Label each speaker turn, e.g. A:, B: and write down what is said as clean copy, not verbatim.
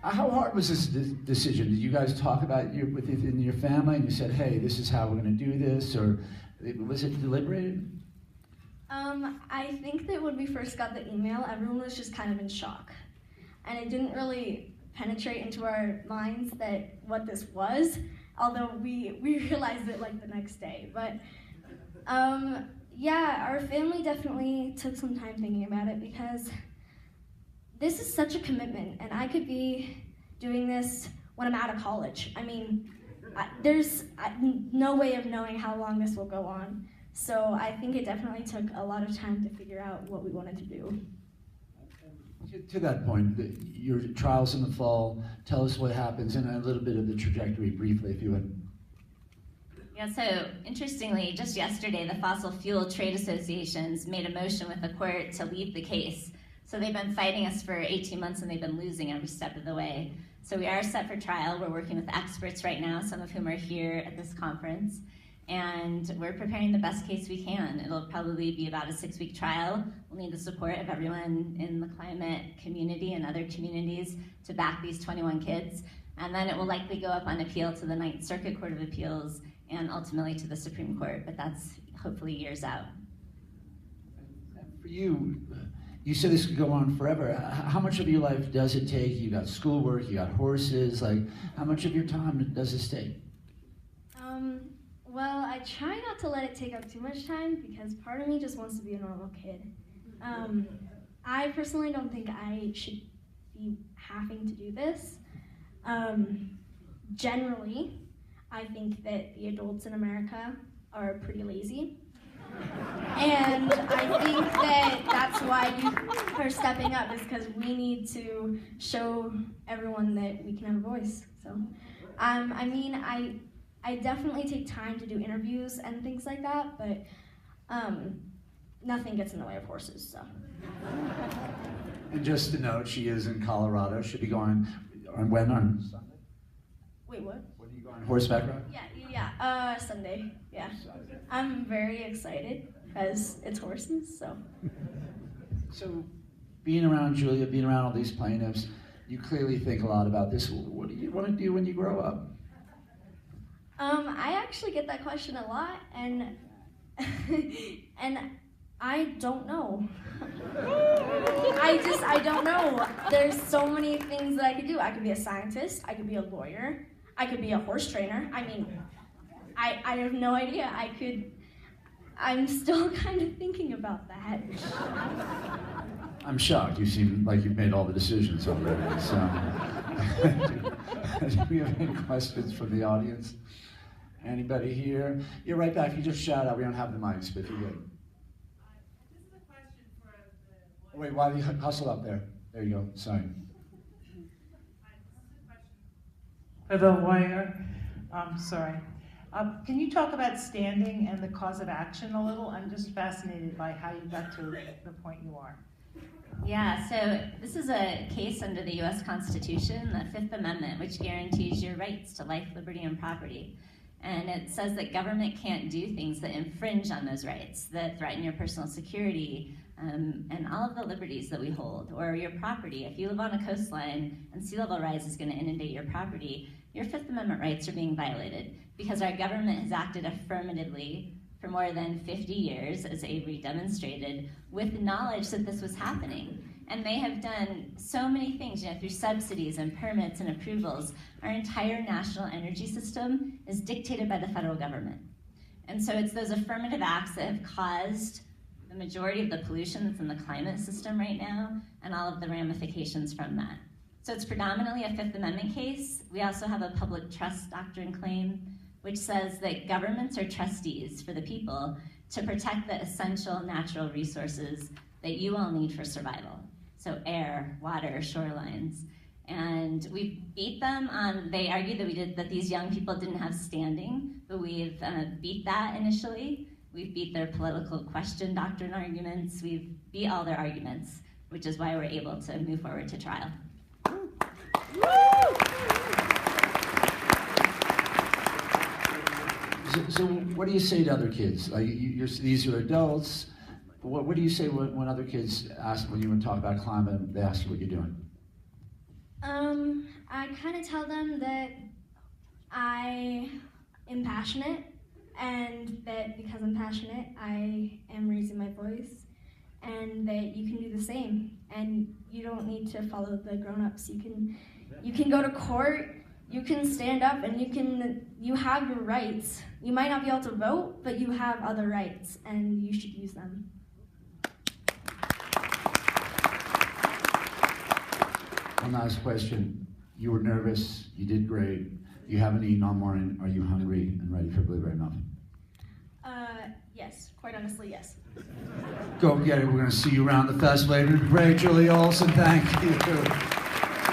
A: How hard was this decision? Did you guys talk about within your family and you said, hey, this is how we're going to do this, or was it deliberated?
B: I think that when we first got the email, everyone was just kind of in shock. And it didn't really penetrate into our minds that what this was, although we realized it like the next day. But yeah, our family definitely took some time thinking about it because this is such a commitment, and I could be doing this when I'm out of college. I mean, there's no way of knowing how long this will go on. So I think it definitely took a lot of time to figure out what we wanted to do.
A: To that point, your trials in the fall, tell us what happens and a little bit of the trajectory briefly, if you would.
C: Yeah, so interestingly, just yesterday, the fossil fuel trade associations made a motion with the court to leave the case. So they've been fighting us for 18 months and they've been losing every step of the way. So we are set for trial. We're working with experts right now, some of whom are here at this conference. And we're preparing the best case we can. It'll probably be about a 6-week trial. We'll need the support of everyone in the climate community and other communities to back these 21 kids. And then it will likely go up on appeal to the Ninth Circuit Court of Appeals and ultimately to the Supreme Court, but that's hopefully years out.
A: For you, you said this could go on forever. How much of your life does it take? You got schoolwork, you got horses, like how much of your time does this take?
B: Well, I try not to let it take up too much time because part of me just wants to be a normal kid. I personally don't think I should be having to do this. Generally, I think that the adults in America are pretty lazy. And I think that that's why you are stepping up, is because we need to show everyone that we can have a voice. So, I mean, I definitely take time to do interviews and things like that, but nothing gets in the way of horses, so.
A: And just to note, she is in Colorado. She'll be going on when? On Sunday?
B: Wait, what?
A: When are you going? Horseback ride?
B: Yeah, Sunday, yeah. I'm very excited because it's horses, so.
A: So, being around Julia, being around all these plaintiffs, you clearly think a lot about this. What do you want to do when you grow up?
B: I actually get that question a lot, and I don't know. I don't know. There's so many things that I could do. I could be a scientist, I could be a lawyer, I could be a horse trainer. I mean, I have no idea. I'm still kind of thinking about that.
A: I'm shocked. You seem like you've made all the decisions already. So, do we have any questions from the audience? Anybody here? You're right back. You just shout out. We don't have the mics, but if you would.
D: This is a question for the...
A: Wait, why do you hustle up there? There you go. Sorry.
D: For the lawyer, sorry. Can you talk about standing and the cause of action a little? I'm just fascinated by how you got to the point you are.
C: Yeah, so this is a case under the U.S. Constitution, the Fifth Amendment, which guarantees your rights to life, liberty, and property. And it says that government can't do things that infringe on those rights, that threaten your personal security, and all of the liberties that we hold, or your property. If you live on a coastline and sea level rise is going to inundate your property, your Fifth Amendment rights are being violated because our government has acted affirmatively for more than 50 years, as Avery demonstrated, with knowledge that this was happening. And they have done so many things, through subsidies and permits and approvals. Our entire national energy system is dictated by the federal government. And so it's those affirmative acts that have caused the majority of the pollution that's in the climate system right now, and all of the ramifications from that. So it's predominantly a Fifth Amendment case. We also have a public trust doctrine claim, which says that governments are trustees for the people to protect the essential natural resources that you all need for survival. So air, water, shorelines. And we beat them on, they argued that these young people didn't have standing, but we've beat that initially. We've beat their political question doctrine arguments. We've beat all their arguments, which is why we're able to move forward to trial.
A: So what do you say to other kids? Like these are adults. What do you say when other kids ask, when you talk about climate, they ask you what you're doing?
B: I kind of tell them that I am passionate, and that because I'm passionate, I am raising my voice, and that you can do the same, and you don't need to follow the grown-ups. You can go to court, you can stand up, and you have your rights. You might not be able to vote, but you have other rights, and you should use them.
A: One last question. You were nervous, you did great. You haven't eaten all morning. Are you hungry and ready for blueberry muffin?
B: Yes, quite honestly, yes.
A: Go get it. We're going to see you around the fest later. Great, Julie Olson. Thank you.